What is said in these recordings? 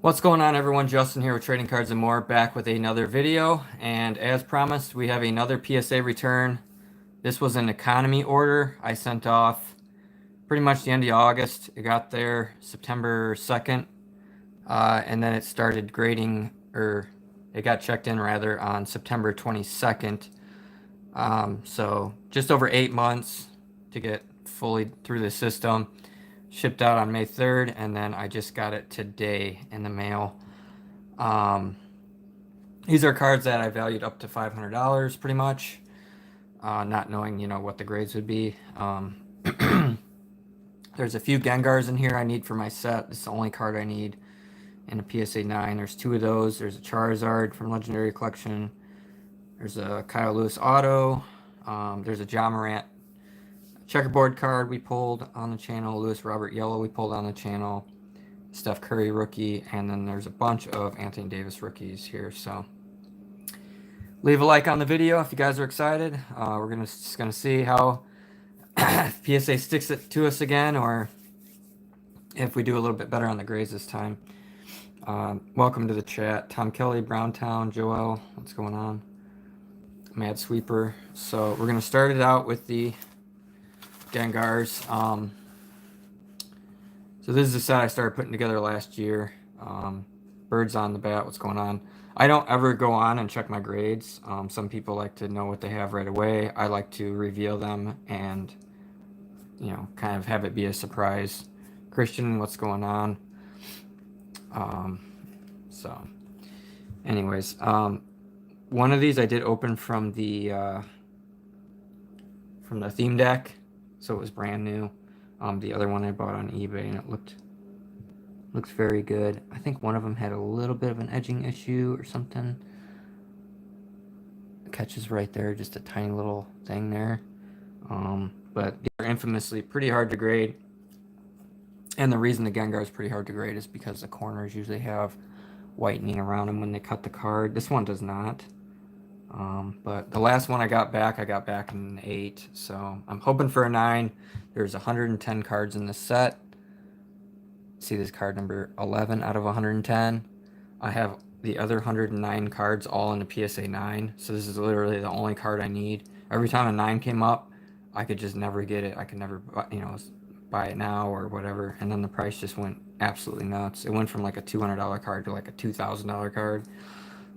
What's going on, everyone? Justin here with Trading Cards and More, back with another video. And as promised, we have another PSA return. This was an economy order I sent off pretty much the end of August. It got there September 2nd, and then it started grading, or it got checked in rather on September 22nd. So just over 8 months to get fully through the system. Shipped out on May 3rd, and then I just got it today in the mail. These are cards that I valued up to $500 pretty much, not knowing, what the grades would be. There's a few Gengars in here I need for my set. This is the only card I need in a PSA 9. There's 2 of those. There's a Charizard from Legendary Collection. There's a Kyle Lewis Auto. There's a Ja Morant checkerboard card we pulled on the channel. Lewis Robert Yellow we pulled on the channel. Steph Curry rookie. And then there's a bunch of Anthony Davis rookies here. So leave a like on the video if you guys are excited. We're just gonna see how PSA sticks it to us again, or if we do a little bit better on the grades this time. Welcome to the chat. Tom Kelly, Browntown, Joel, what's going on? Mad Sweeper. So we're gonna start it out with the Gengars. So this is a set I started putting together last year. Birds on the bat, what's going on? I don't ever go on and check my grades. Some people like to know what they have right away. I like to reveal them and, kind of have it be a surprise. Christian, what's going on? So anyways, one of these I did open from the theme deck, so it was brand new. The other one I bought on eBay, and it looks very good. I think one of them had a little bit of an edging issue or something. The catch is right there, just a tiny little thing there. But they're infamously pretty hard to grade. And the reason the Gengar is pretty hard to grade is because the corners usually have whitening around them when they cut the card. This one does not. But the last one I got back in an 8. So I'm hoping for a 9. There's 110 cards in this set. See this card number 11 out of 110. I have the other 109 cards all in the PSA 9. So this is literally the only card I need. Every time a 9 came up, I could just never get it. I could never, buy it now or whatever. And then the price just went absolutely nuts. It went from like a $200 card to like a $2,000 card.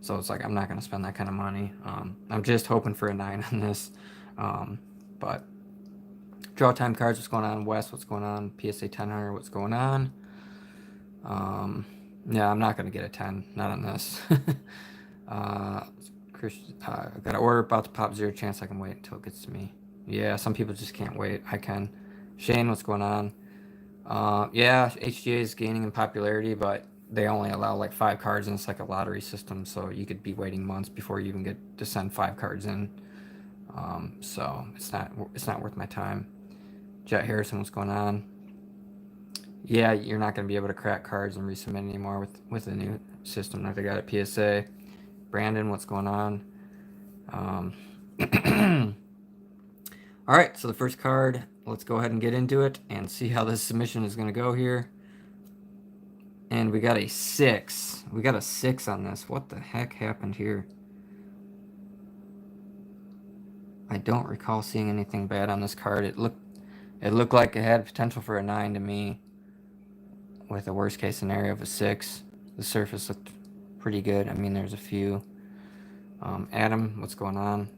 So it's like, I'm not going to spend that kind of money. I'm just hoping for a 9 on this. But draw time cards, what's going on? Wes, what's going on? PSA 1000, what's going on? Yeah, I'm not going to get a 10. Not on this. Chris, I got an order about to pop, 0 chance I can wait until it gets to me. Yeah, some people just can't wait. I can. Shane, what's going on? Yeah, HGA is gaining in popularity, but they only allow like 5 cards, and it's like a lottery system, so you could be waiting months before you even get to send 5 cards in. So it's not worth my time. Jet Harrison, what's going on? Yeah, you're not going to be able to crack cards and resubmit anymore with the new system that they got at PSA. Brandon, what's going on? All right, so the first card, let's go ahead and get into it and see how this submission is going to go here. And we got a 6. We got a 6 on this. What the heck happened here? I don't recall seeing anything bad on this card. It looked like it had potential for a 9 to me, with a worst case scenario of a 6. The surface looked pretty good. I mean, there's a few. Adam, what's going on?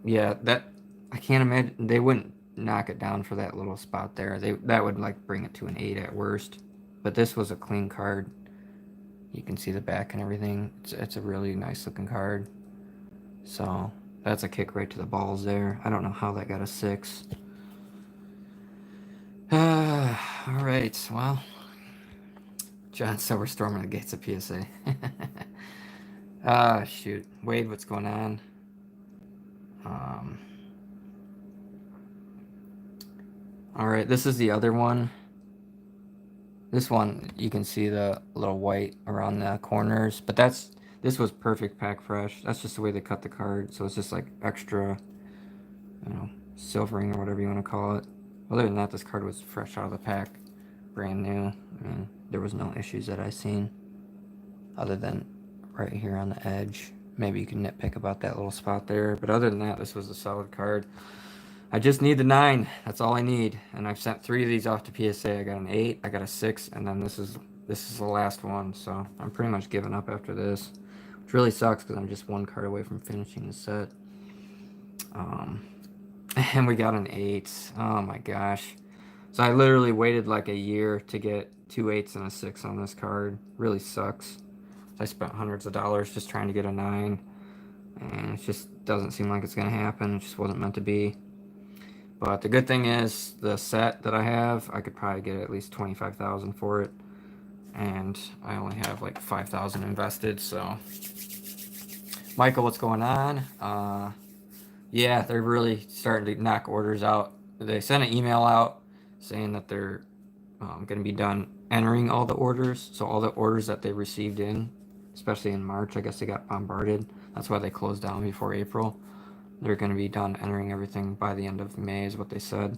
Yeah, that I can't imagine they wouldn't knock it down for that little spot there. That would like bring it to an 8 at worst. But this was a clean card. You can see the back and everything. It's a really nice looking card. So that's a kick right to the balls there. I don't know how that got a 6. All right, well, John said we're storming the gates of PSA. Shoot. Wade, what's going on? All right, this is the other one. This one, you can see the little white around the corners, but this was perfect pack fresh. That's just the way they cut the card, so it's just like extra, silvering or whatever you want to call it. Other than that, this card was fresh out of the pack, brand new. I mean, there was no issues that I seen other than right here on the edge. Maybe you can nitpick about that little spot there, but other than that, this was a solid card. I just need the 9. That's all I need, and I've sent 3 of these off to PSA. I got an 8, I got a 6, and then this is the last one. So I'm pretty much giving up after this, which really sucks because I'm just 1 card away from finishing the set. And we got an 8. Oh my gosh. So I literally waited like a year to get 2 8s and a 6 on this card. Really sucks. I spent hundreds of dollars just trying to get a 9, and it just doesn't seem like it's going to happen. It just wasn't meant to be. But the good thing is the set that I have, I could probably get at least 25,000 for it, and I only have like 5,000 invested. So Michael, what's going on? Yeah, they're really starting to knock orders out. They sent an email out saying that they're going to be done entering all the orders. So all the orders that they received in, especially in March, I guess they got bombarded. That's why they closed down before April. They're going to be done entering everything by the end of May is what they said.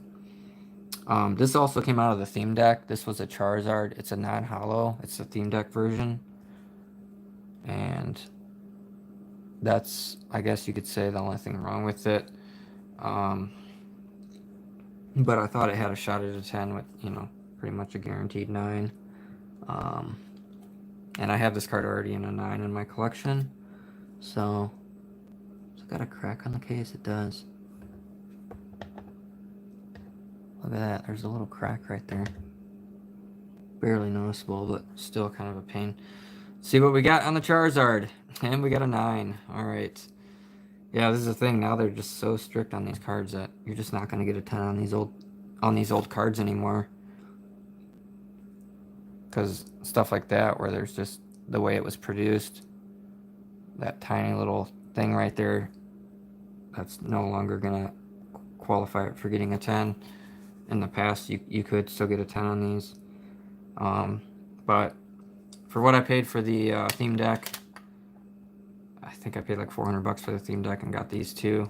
This also came out of the theme deck. This was a Charizard. It's a non-holo. It's the theme deck version. And that's, I guess you could say, the only thing wrong with it. But I thought it had a shot at a 10 with, pretty much a guaranteed 9. And I have this card already in a 9 in my collection. So, it's got a crack on the case. It does. Look at that. There's a little crack right there. Barely noticeable, but still kind of a pain. Let's see what we got on the Charizard. And we got a 9. Alright. Yeah, this is the thing. Now they're just so strict on these cards that you're just not going to get a 10 on these old cards anymore. Because stuff like that, where there's just the way it was produced, that tiny little thing right there, that's no longer going to qualify for getting a 10. In the past, you could still get a 10 on these. But for what I paid for the theme deck, I think I paid like $400 for the theme deck and got these 2.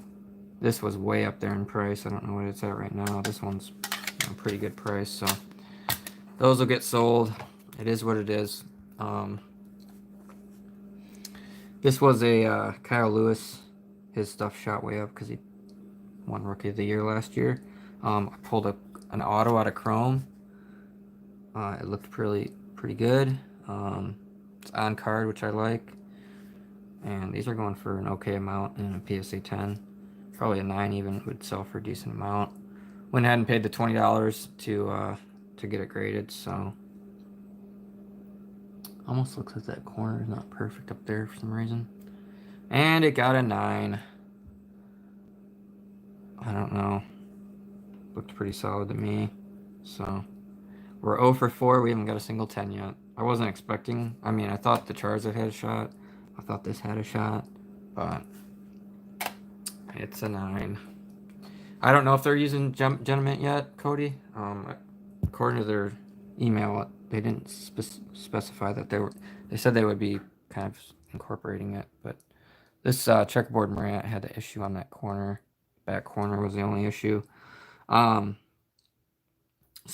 This was way up there in price. I don't know what it's at right now. This one's a pretty good price, so those will get sold. It is what it is. This was a Kyle Lewis. His stuff shot way up because he won Rookie of the Year last year. I pulled up an auto out of Chrome. It looked pretty good. It's on card, which I like. And these are going for an okay amount in a PSA 10. Probably a 9 even would sell for a decent amount. Went ahead and paid the $20 to get it graded, so almost looks like that corner is not perfect up there for some reason. And it got a 9. I don't know. Looked pretty solid to me. So we're 0 for 4. We haven't got a single 10 yet. I wasn't expecting. I mean, I thought the Charizard had a shot. I thought this had a shot, but it's a 9. I don't know if they're using Gentleman yet, Cody. According to their email, they didn't specify that they were. They said they would be kind of incorporating it, but this checkerboard Morant had the issue on that corner. Back corner was the only issue. So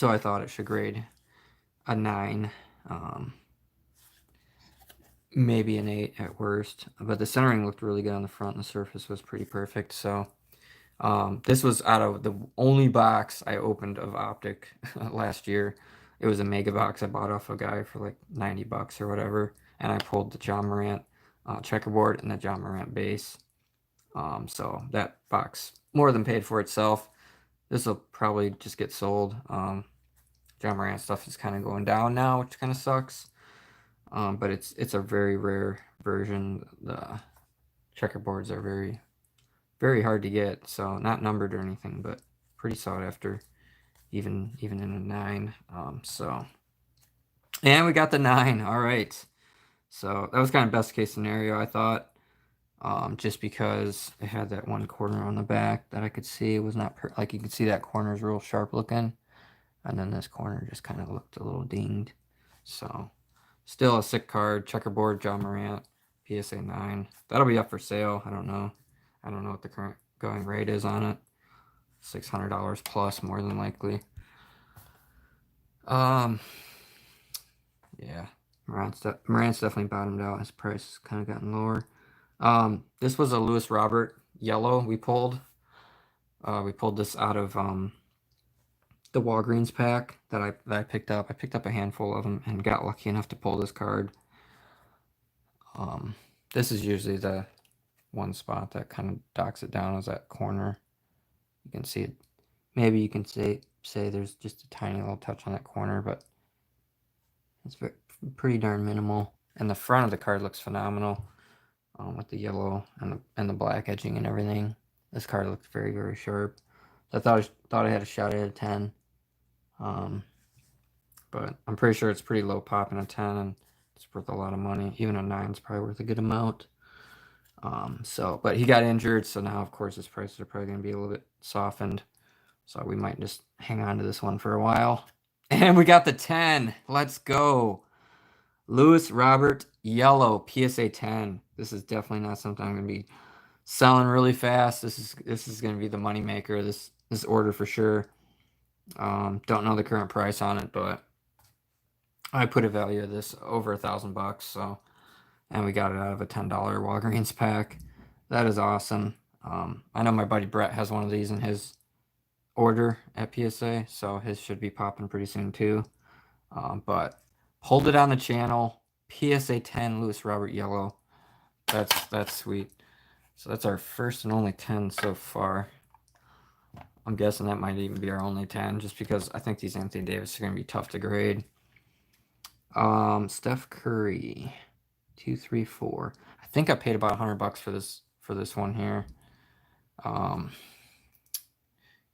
I thought it should grade a 9. Maybe an 8 at worst, but the centering looked really good on the front, and the surface was pretty perfect. So this was out of the only box I opened of Optic last year. It was a mega box I bought off a guy for like $90 or whatever, and I pulled the Ja Morant checkerboard and the Ja Morant base. So that box more than paid for itself. This will probably just get sold. Ja Morant stuff is kind of going down now, which kind of sucks. But it's a very rare version. The checkerboards are very, very hard to get. So not numbered or anything, but pretty sought after, even in a 9. And we got the 9. All right. So that was kind of best case scenario, I thought. Just because it had that one corner on the back that I could see. It was not like you could see that corner is real sharp looking, and then this corner just kind of looked a little dinged. So still a sick card. Checkerboard Ja Morant PSA 9. That'll be up for sale. I don't know what the current going rate is on it. $600 plus, more than likely. Yeah, Morant's definitely bottomed out. His price has kind of gotten lower. This was a Lewis Robert yellow we pulled. We pulled this out of the Walgreens pack that I picked up. I picked up a handful of them and got lucky enough to pull this card. This is usually the one spot that kind of docks it down, is that corner. You can see it. Maybe you can say there's just a tiny little touch on that corner, but it's pretty darn minimal. And the front of the card looks phenomenal, with the yellow and the black edging and everything. This card looks very, very sharp. I thought I had a shot at a 10. But I'm pretty sure it's pretty low pop in a 10, and it's worth a lot of money. Even a 9 is probably worth a good amount. But he got injured, so now, of course, his prices are probably going to be a little bit softened. So we might just hang on to this one for a while. And we got the 10. Let's go. Lewis Robert Yellow PSA 10. This is definitely not something I'm going to be selling really fast. This is going to be the money maker. This order for sure. Don't know the current price on it, but I put a value of this over $1,000. So, and we got it out of a $10 Walgreens pack. That is awesome. I know my buddy Brett has one of these in his order at PSA, so his should be popping pretty soon too. But hold it on the channel. PSA 10 Lewis Robert Yellow. That's sweet. So that's our first and only 10 so far. I'm guessing that might even be our only 10, just because I think these Anthony Davis are going to be tough to grade. Steph Curry, 234. I think I paid about $100 for this one here.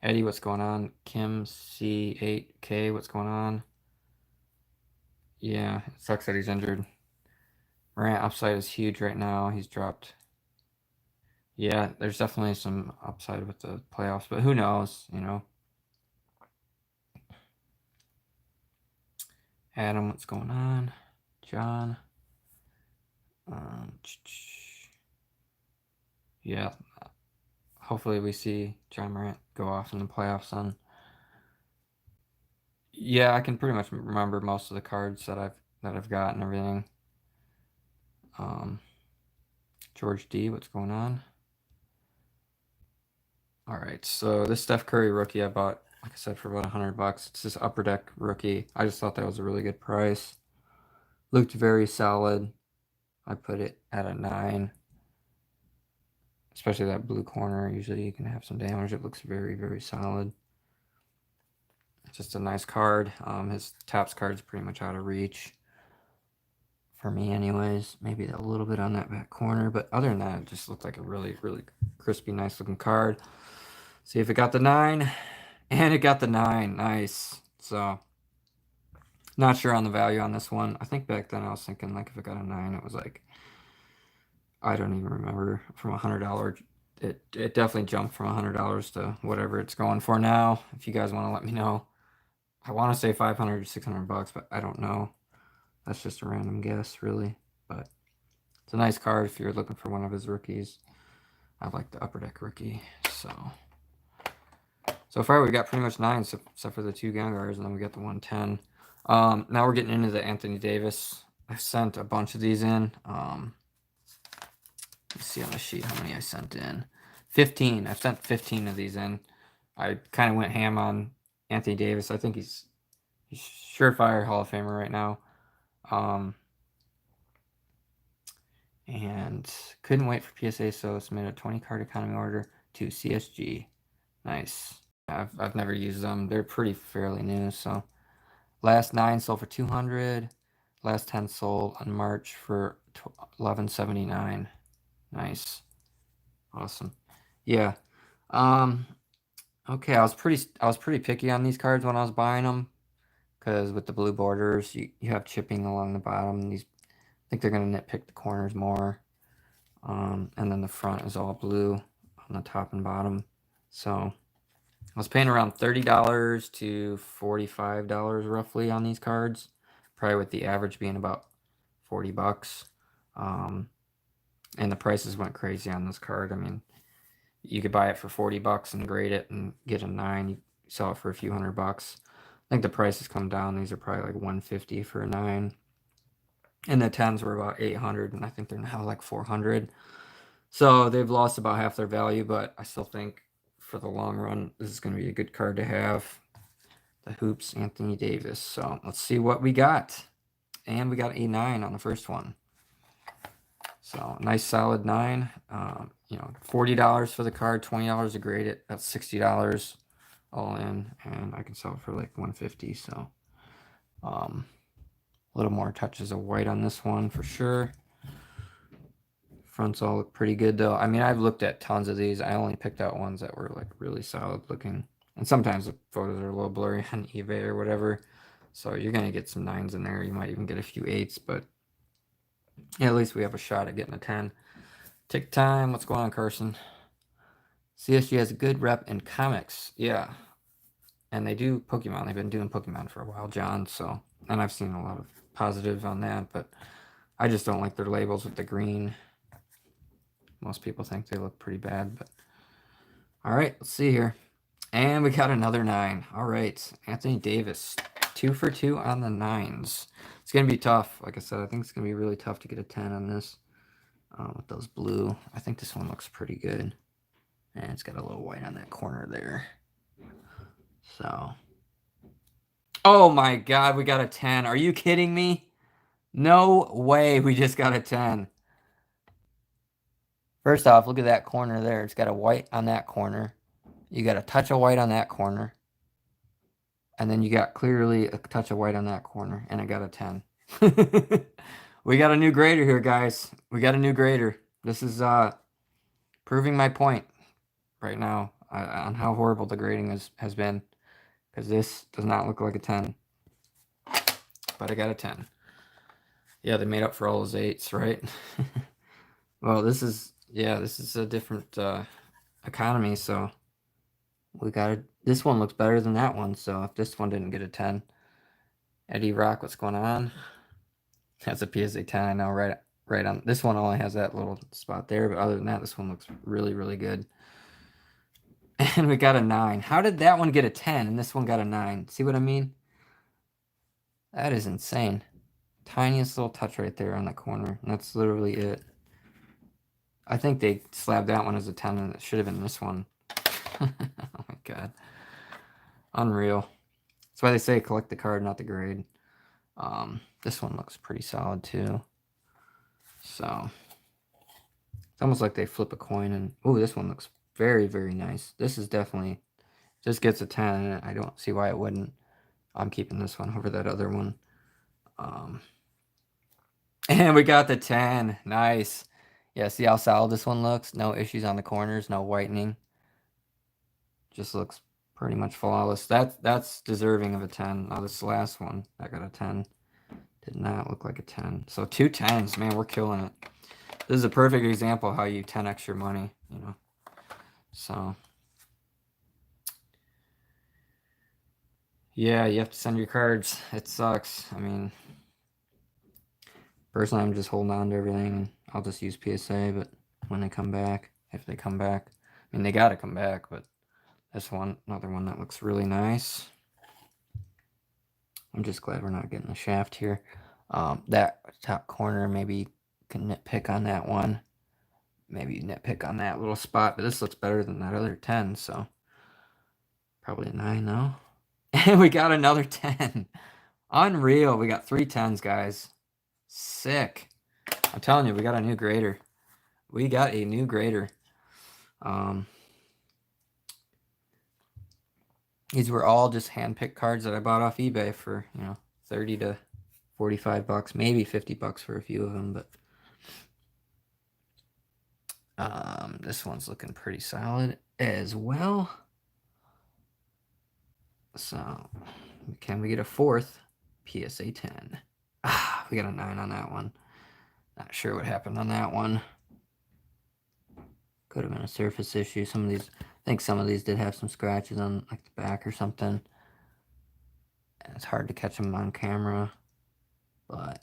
Eddie, what's going on? Kim C8K, what's going on? Yeah, it sucks that he's injured. Morant upside is huge right now. He's dropped. Yeah, there's definitely some upside with the playoffs, but who knows, you know? Adam, what's going on? John. Yeah, hopefully we see Ja Morant go off in the playoffs on. Yeah, I can pretty much remember most of the cards that I've got and everything. George D, what's going on? All right, so this Steph Curry rookie I bought, like I said, for about $100. It's this Upper Deck rookie. I just thought that was a really good price. Looked very solid. I put it at a 9. Especially that blue corner. Usually you can have some damage. It looks very, very solid. It's just a nice card. His Topps card's pretty much out of reach. For me anyways. Maybe a little bit on that back corner. But other than that, it just looked like a really, really crispy, nice looking card. See if it got the 9. And it got the 9. Nice. So, not sure on the value on this one. I think back then I was thinking, like, if it got a 9, it was like, I don't even remember, from $100. It definitely jumped from $100 to whatever it's going for now. If you guys want to let me know. I want to say 500 to $600, but I don't know. That's just a random guess, really. But it's a nice card if you're looking for one of his rookies. I like the Upper Deck rookie. So far we got pretty much 9, except for the 2 Gengars, and then we got the 110. Now we're getting into the Anthony Davis. I sent a bunch of these in. Let's see on the sheet how many I sent in. 15. I've sent 15 of these in. I kind of went ham on Anthony Davis. I think he's surefire Hall of Famer right now. And couldn't wait for PSA, so submitted a 20 card economy order to CSG. Nice. I've never used them. They're pretty fairly new. So last 9 sold for $200. Last 10 sold on March for $11.79. Nice. Awesome. Yeah. Okay, I was pretty picky on these cards when I was buying them, because with the blue borders, you have chipping along the bottom. I think they're gonna nitpick the corners more. And then the front is all blue on the top and bottom. So I was paying around $30 to $45 roughly on these cards, probably with the average being about $40. And the prices went crazy on this card. I mean, you could buy it for $40 and grade it and get a 9. You sell it for a few $100. I think the prices come down. These are probably like $150 for a 9. And the 10s were about 800, and I think they're now like 400. So they've lost about half their value, but I still think for the long run, this is going to be a good card to have. The Hoops, Anthony Davis. So let's see what we got. And we got a 9 on the first one. So nice solid 9. You know, $40 for the card, $20 to grade it. That's $60 all in, and I can sell it for like $150. So a little more touches of white on this one for sure. Fronts all look pretty good though. I mean, I've looked at tons of these. I only picked out ones that were like really solid looking. And sometimes the photos are a little blurry on eBay or whatever. So you're going to get some 9s in there. You might even get a few 8s, but yeah, at least we have a shot at getting a 10. Tick time. What's going on, Carson? CSG has a good rep in comics. Yeah. And they do Pokemon. They've been doing Pokemon for a while, John. So, and I've seen a lot of positive on that, but I just don't like their labels with the green. Most people think they look pretty bad, but all right, let's see here. And we got another 9. All right, Anthony Davis, 2 for 2 on the 9s. It's gonna be tough. Like I said, I think it's gonna be really tough to get a 10 on this with those blue. I think this one looks pretty good, and it's got a little white on that corner there. So, oh my God, we got a 10. Are you kidding me? No way, we just got a 10. First off, look at that corner there. It's got a white on that corner. You got a touch of white on that corner. And then you got clearly a touch of white on that corner. And I got a 10. We got a new grader here, guys. We got a new grader. This is proving my point right now on how horrible the grading has been. Because this does not look like a 10. But I got a 10. Yeah, they made up for all those 8s, right? Well, this is a different economy, so we got this one looks better than that one, so if this one didn't get a 10. Eddie Rock, what's going on? That's a PSA 10, I know, right on. This one only has that little spot there, but other than that, this one looks really, really good. And we got a 9. How did that one get a 10 and this one got a 9? See what I mean? That is insane. Tiniest little touch right there on the corner, and that's literally it. I think they slabbed that one as a 10, and it should have been this one. Oh my God. Unreal. That's why they say collect the card, not the grade. This one looks pretty solid too. So it's almost like they flip a coin and oh, this one looks very, very nice. This is definitely just gets a 10, and I don't see why it wouldn't. I'm keeping this one over that other one. And we got the 10. Nice. Yeah, see how solid this one looks? No issues on the corners, no whitening. Just looks pretty much flawless. That's deserving of a 10. Now this last one, I got a 10. Did not look like a 10. So 2 10s, man, we're killing it. This is a perfect example of how you 10x your money, you know. So yeah, you have to send your cards. It sucks. I mean, personally, I'm just holding on to everything, and I'll just use PSA, but when they come back, if they come back, I mean, they got to come back, but this one, another one that looks really nice. I'm just glad we're not getting the shaft here. That top corner, maybe can nitpick on that one. Maybe nitpick on that little spot, but this looks better than that other 10, so probably a 9 though. And we got another 10. Unreal. We got 3 10s, guys. Sick. I'm telling you, we got a new grader. We got a new grader. These were all just hand-picked cards that I bought off eBay for, you know, 30 to 45 bucks, maybe 50 bucks for a few of them, but this one's looking pretty solid as well. So, can we get a 4th PSA 10? We got a 9 on that one. Not sure what happened on that one. Could have been a surface issue. Some of these, I think some of these did have some scratches on like the back or something. And it's hard to catch them on camera, but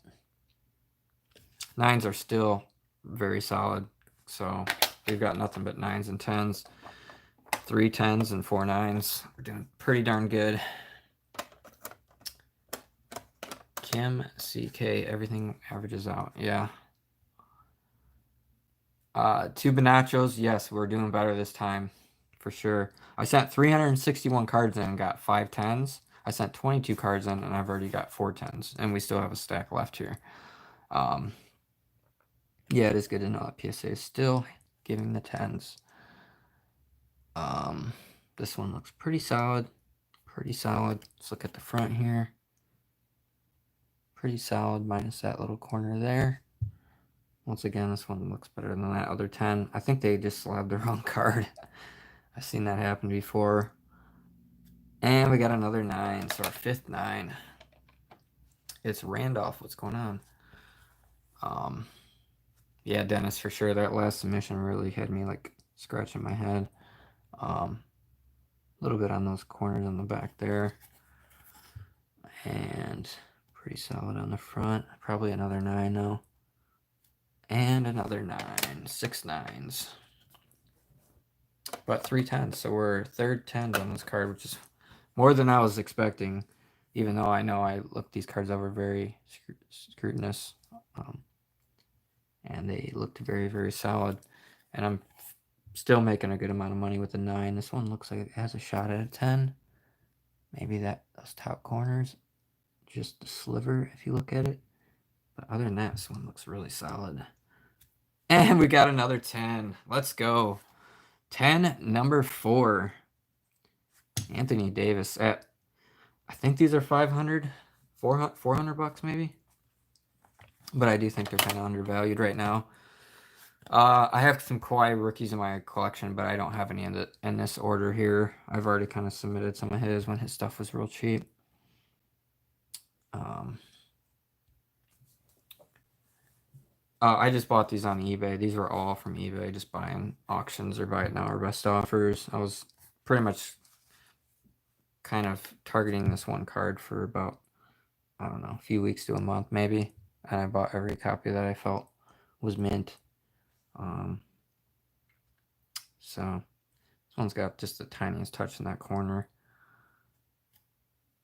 9s are still very solid. So we've got nothing but 9s and 10s. 3 10s and 4 9s. We're doing pretty darn good. Kim CK, everything averages out. Yeah. Two Bonachos, yes, we're doing better this time, for sure. I sent 361 cards in and got 5 10s. I sent 22 cards in and I've already got 4 10s, and we still have a stack left here. Yeah, it is good to know that PSA is still giving the 10s. This one looks pretty solid. Pretty solid. Let's look at the front here. Pretty solid, minus that little corner there. Once again, this one looks better than that other 10. I think they just slabbed the wrong card. I've seen that happen before. And we got another 9, so our 5th 9. It's Randolph. What's going on? Yeah, Dennis, for sure. That last submission really had me like scratching my head. A little bit on those corners on the back there. And pretty solid on the front. Probably another 9 though. And another 9. 6 9s. But 3 10s. So we're third 10s on this card, which is more than I was expecting. Even though I know I looked these cards over very scrutinous. And they looked very, very solid. And I'm still making a good amount of money with the 9. This one looks like it has a shot at a 10. Maybe those top corners. Just a sliver if you look at it. But other than that, this one looks really solid. And we got another 10. Let's go. 10, number 4. Anthony Davis. I think these are 500, 400 bucks maybe. But I do think they're kind of undervalued right now. I have some Kawhi rookies in my collection, but I don't have any in this order here. I've already kind of submitted some of his when his stuff was real cheap. I just bought these on eBay. These were all from eBay, just buying auctions or buy it now or best offers. I was pretty much kind of targeting this one card for about, I don't know, a few weeks to a month maybe. And I bought every copy that I felt was mint. So this one's got just the tiniest touch in that corner.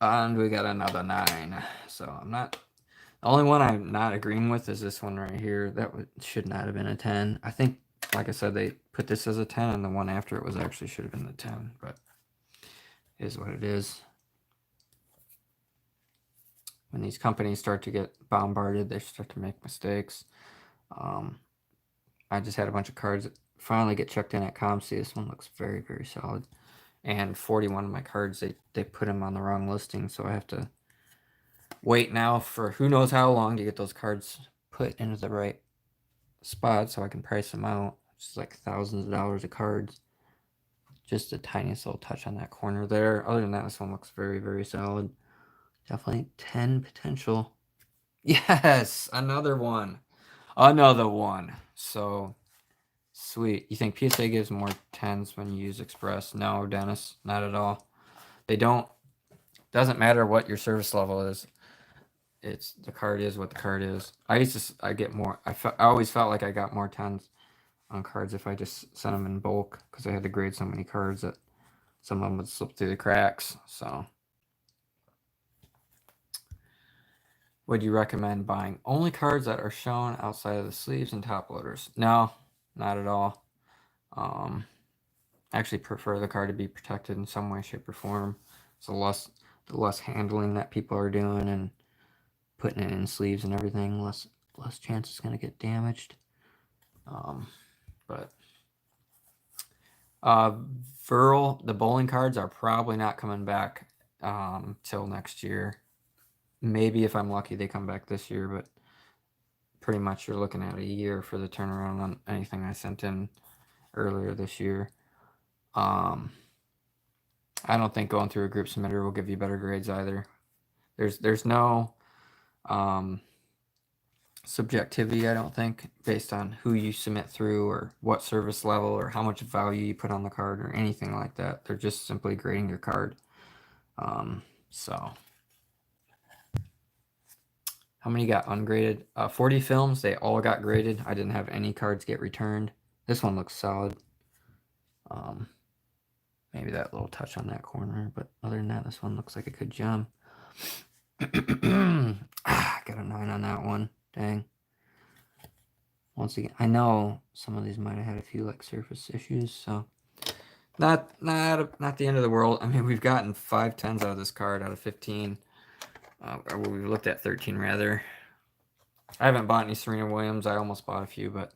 And we got another 9. So the only one I'm not agreeing with is this one right here. That should not have been a 10. I think, like I said, they put this as a 10, and the one after it was actually should have been the 10. But it is what it is. When these companies start to get bombarded, they start to make mistakes. I just had a bunch of cards that finally get checked in at ComC. This one looks very, very solid. And 41 of my cards, they put them on the wrong listing, so I have to wait now for who knows how long to get those cards put into the right spot so I can price them out. It's like thousands of dollars of cards. Just the tiniest little touch on that corner there. Other than that, this one looks very, very solid. Definitely 10 potential. Yes, another one. Another one. So sweet. You think PSA gives more 10s when you use Express? No, Dennis, not at all. They don't. Doesn't matter what your service level is. It's the card is what the card is. I get more. I always felt like I got more 10s on cards if I just sent them in bulk because I had to grade so many cards that some of them would slip through the cracks. So, would you recommend buying only cards that are shown outside of the sleeves and top loaders? No, not at all. I actually prefer the card to be protected in some way, shape, or form. So the less handling that people are doing and putting it in sleeves and everything, less chance it's going to get damaged. But Virl, the bowling cards are probably not coming back till next year. Maybe if I'm lucky they come back this year, but pretty much you're looking at a year for the turnaround on anything I sent in earlier this year. I don't think going through a group submitter will give you better grades either. There's no subjectivity, I don't think, based on who you submit through or what service level or how much value you put on the card or anything like that. They're just simply grading your card. So how many got ungraded? 40 films, they all got graded. I didn't have any cards get returned. This one looks solid. Maybe that little touch on that corner, but other than that, this one looks like it could jump. Got a 9 on that one. Dang. Once again, I know some of these might have had a few like surface issues, so not the end of the world. I mean, we've gotten 5 10s out of this card out of 15. Or we looked at 13 rather. I haven't bought any Serena Williams. I almost bought a few, but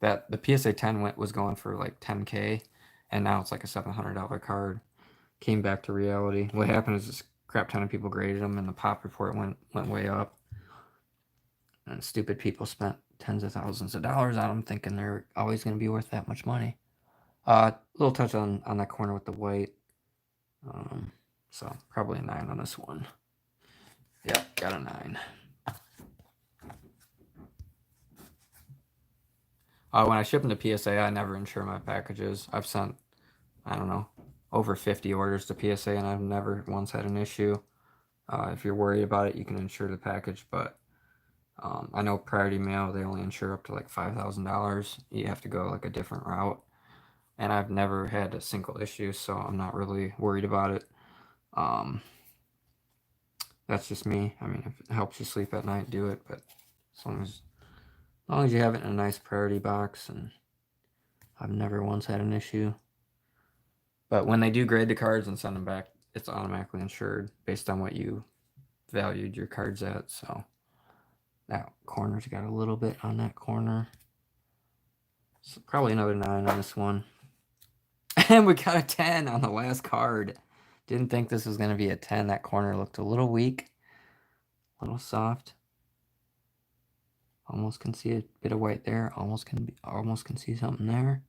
that the PSA 10 was going for like 10K, and now it's like a $700 card. Came back to reality. What happened is this crap ton of people graded them, and the pop report went way up. And stupid people spent tens of thousands of dollars on them, thinking they're always going to be worth that much money. Little touch on that corner with the white. So probably a 9 on this one. Yeah, got a 9. When I ship them to PSA, I never insure my packages. I've sent, I don't know, over 50 orders to PSA, and I've never once had an issue. If you're worried about it, you can insure the package, but I know Priority Mail, they only insure up to like $5,000. You have to go like a different route, and I've never had a single issue, so I'm not really worried about it. That's just me. I mean, if it helps you sleep at night, do it, but as long as you have it in a nice priority box, and I've never once had an issue. But when they do grade the cards and send them back, it's automatically insured based on what you valued your cards at. So that corner's got a little bit on that corner. So probably another 9 on this one. And we got a 10 on the last card. Didn't think this was going to be a 10. That corner looked a little weak, a little soft. Almost can see a bit of white there. Almost can see something there.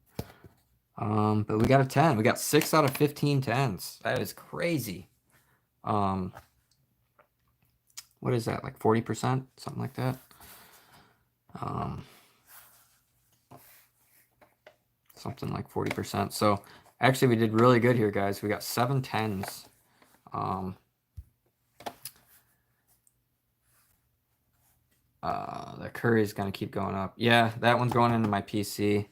But we got a 10. We got 6 out of 15 10s. That is crazy. What is that, like 40%? Something like that. Something like 40%. So actually we did really good here, guys. We got 7 10s. The Curry's gonna keep going up. Yeah, that one's going into my PC.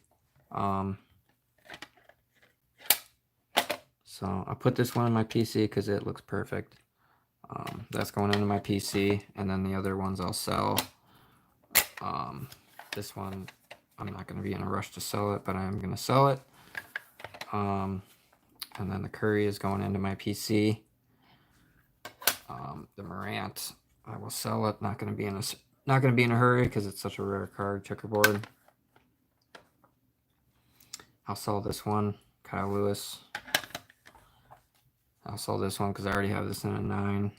So I put this one in my PC because it looks perfect. That's going into my PC, and then the other ones I'll sell. This one, I'm not going to be in a rush to sell it, but I am going to sell it. And then the Curry is going into my PC. The Morant, I will sell it. Not going to be in a hurry because it's such a rare card, checkerboard. I'll sell this one, Kyle Lewis. I'll sell this one because I already have this in a 9.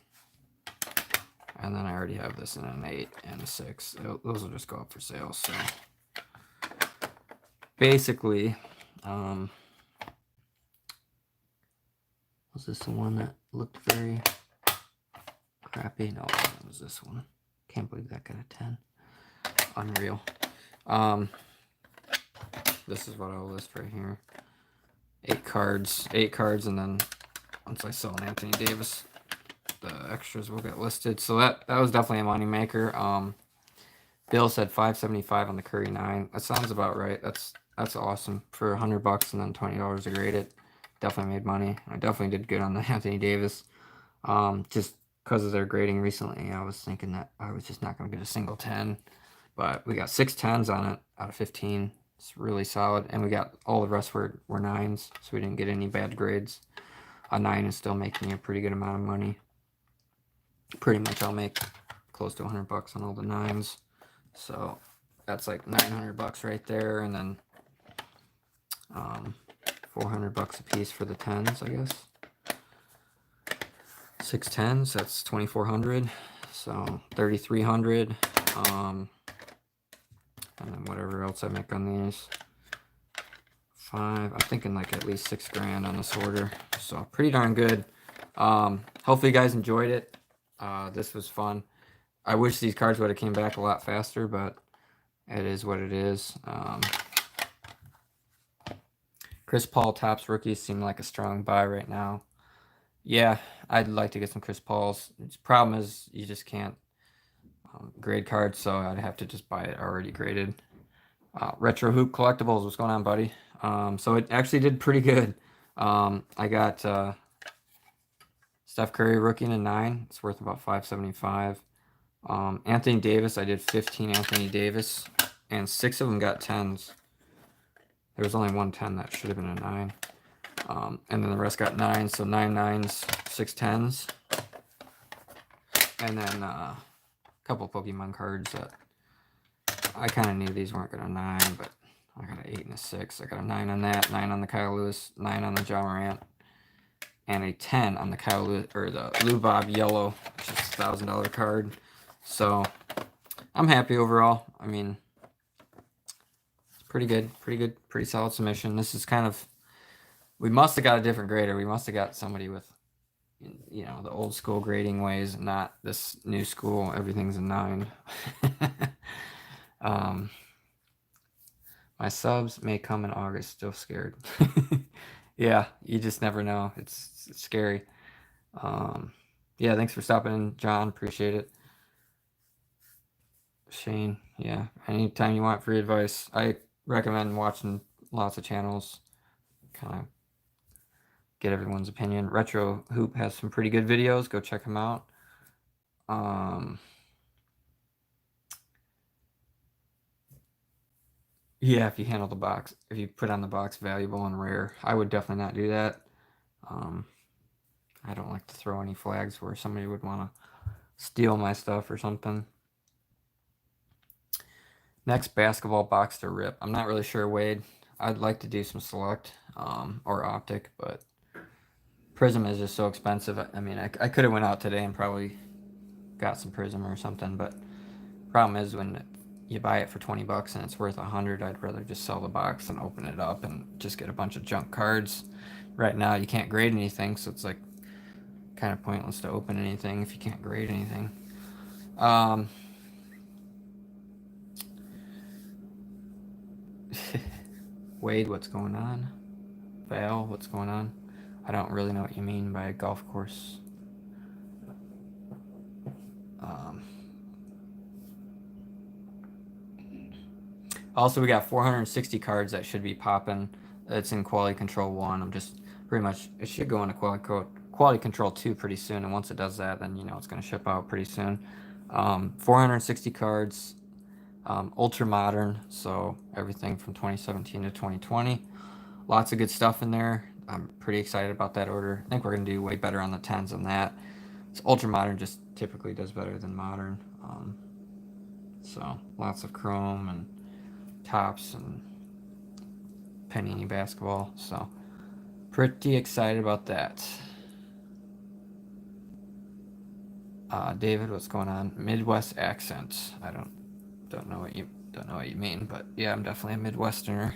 And then I already have this in an 8 and a 6. Those will just go up for sale. So basically, was this the one that looked very crappy? No, it was this one. Can't believe that got a 10. Unreal. This is what I'll list right here. 8 cards, and then once I sell an Anthony Davis, the extras will get listed. So that was definitely a money maker. Bill said $575 on the Curry 9. That sounds about right. That's awesome for $100 and then $20 to grade it. Definitely made money. I definitely did good on the Anthony Davis. Just because of their grading recently, I was thinking that I was just not going to get a single 10. But we got 6 10s on it out of 15. It's really solid. And we got all the rest were 9s, so we didn't get any bad grades. A 9 is still making a pretty good amount of money. Pretty much I'll make close to $100 on all the 9s. So that's like $900 right there, and then $400 a piece for the 10s, I guess. 6 10s, that's $2,400. So $3,300. And then whatever else I make on these. 5, I'm thinking like at least $6 grand on this order. So pretty darn good. Hopefully you guys enjoyed it. This was fun. I wish these cards would have came back a lot faster, but it is what it is. Chris Paul Topps rookies seem like a strong buy right now. Yeah, I'd like to get some Chris Pauls. The problem is you just can't grade cards, so I'd have to just buy it already graded. Retro Hoop Collectibles, what's going on, buddy? So it actually did pretty good. I got Steph Curry rookie in a 9. It's worth about $5.75. Anthony Davis, I did 15 Anthony Davis, and 6 of them got 10s. There was only one 10 that should have been a 9. And then the rest got 9s, so 9 9s, 6 10s. And then a couple Pokemon cards that I kind of knew these weren't going to 9, but I got an 8 and a 6. I got a 9 on that, 9 on the Kyle Lewis, 9 on the Ja Morant, and a 10 on the Kyle Lewis, or the Lou Bob Yellow, which is a $1,000 card. So I'm happy overall. I mean, it's pretty good, pretty solid submission. This is kind of, we must have got a different grader. We must have got somebody with, you know, the old school grading ways, not this new school. Everything's a 9. My subs may come in August. Still scared. Yeah, you just never know. It's scary. Yeah, thanks for stopping in, John. Appreciate it. Shane, yeah, anytime you want free advice, I recommend watching lots of channels, kind of get everyone's opinion. Retro Hoop has some pretty good videos. Go check them out. Yeah, if you handle the box, if you put on the box valuable and rare, I would definitely not do that. I don't like to throw any flags where somebody would want to steal my stuff or something. Next, basketball box to rip. I'm not really sure, Wade. I'd like to do some select or optic, but Prism is just so expensive. I mean, I could have went out today and probably got some Prism or something, but problem is when you buy it for 20 bucks and it's worth 100, I'd rather just sell the box and open it up and just get a bunch of junk cards. Right now, you can't grade anything, so it's like kind of pointless to open anything if you can't grade anything. Wade, what's going on? Val, what's going on? I don't really know what you mean by a golf course. Also, we got 460 cards that should be popping. It's in Quality Control 1. I'm just pretty much, it should go into Quality Control 2 pretty soon. And once it does that, then you know it's going to ship out pretty soon. 460 cards, ultra modern. So everything from 2017 to 2020. Lots of good stuff in there. I'm pretty excited about that order. I think we're going to do way better on the 10s than that. It's ultra modern just typically does better than modern. So lots of chrome and tops and Panini basketball. So pretty excited about that. David, what's going on? Midwest accent. I don't know what you mean, but yeah, I'm definitely a Midwesterner.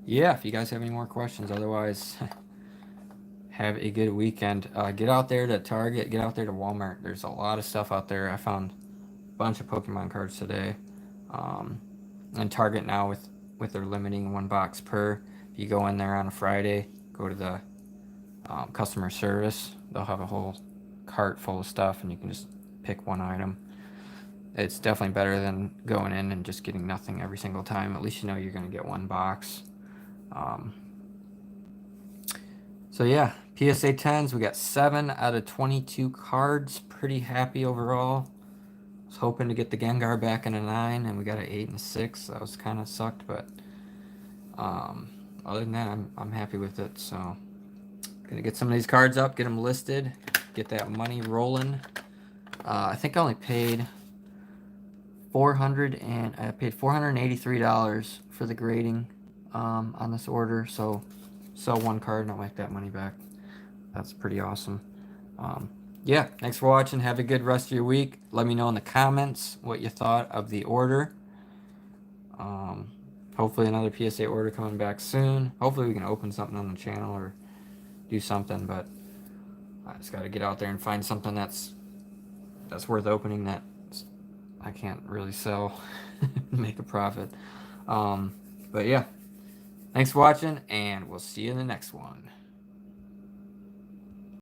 Yeah, if you guys have any more questions, otherwise, have a good weekend. Get out there to Target, get out there to Walmart. There's a lot of stuff out there. I found a bunch of Pokemon cards today. And Target now with their limiting 1 box per. If you go in there on a Friday, go to the customer service, they'll have a whole cart full of stuff and you can just pick one item. It's definitely better than going in and just getting nothing every single time. At least you know you're going to get 1 box. So yeah, PSA 10s, we got 7 out of 22 cards. Pretty happy overall. Was hoping to get the Gengar back in a 9, and we got an 8 and a 6. That was kind of sucked, but other than that, I'm happy with it. So gonna get some of these cards up, get them listed, get that money rolling. I think I only paid $483 for the grading on this order. So sell 1 card and I'll make that money back. That's pretty awesome. Yeah, thanks for watching. Have a good rest of your week. Let me know in the comments what you thought of the order. Hopefully another PSA order coming back soon. Hopefully we can open something on the channel or do something, but I just got to get out there and find something that's worth opening that I can't really sell make a profit. But yeah, thanks for watching, and we'll see you in the next one.